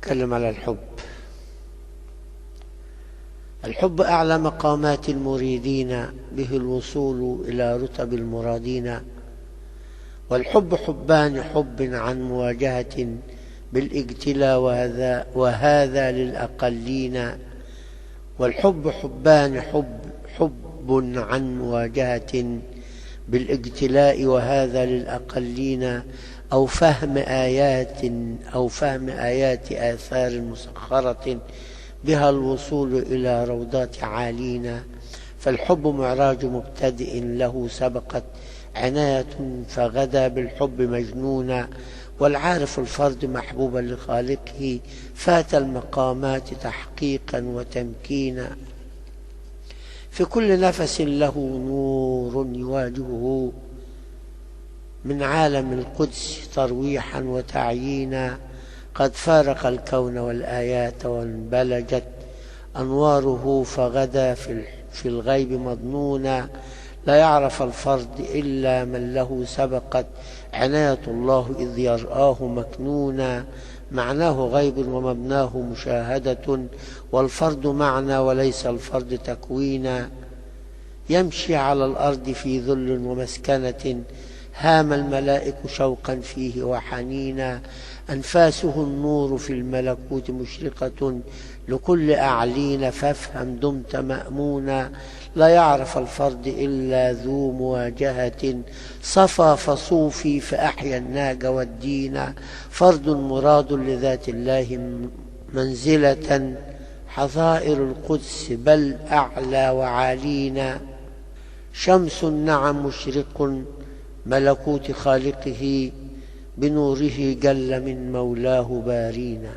نتكلم على الحب. الحب أعلى مقامات المريدين، به الوصول إلى رتب المرادين. والحب حبان، حب عن مواجهة بالاجتلاء وهذا للأقلين. والحب حبان، حب عن مواجهة بالاجتلاء وهذا للأقلين، أو فهم آيات آثار مسخرة بها الوصول إلى روضات عالينا. فالحب معراج مبتدئ له سبقت عناية، فغدا بالحب مجنونا. والعارف الفرد محبوبا لخالقه، فات المقامات تحقيقا وتمكينا. في كل نفس له نور يواجهه من عالم القدس ترويحا وتعيينا. قد فارق الكون والآيات وانبلجت أنواره، فغدا في الغيب مضنونا. لا يعرف الفرد إلا من له سبقت عناية الله، إذ يرآه مكنونا. معناه غيب ومبناه مشاهدة، والفرد معنى وليس الفرد تكوينا. يمشي على الأرض في ذل ومسكنة، هام الملائك شوقا فيه وحنينا. أنفاسه النور في الملكوت مشرقة لكل أعلين، فافهم دمت مأمونا. لا يعرف الفرد إلا ذو مواجهة، صفى فصوفي فأحيا الناج والدين. فرد مراد لذات الله منزلة، حظائر القدس بل أعلى وعالينا. شمس نعم مشرق ملكوت خالقه، بنوره جل من مولاه بارينا.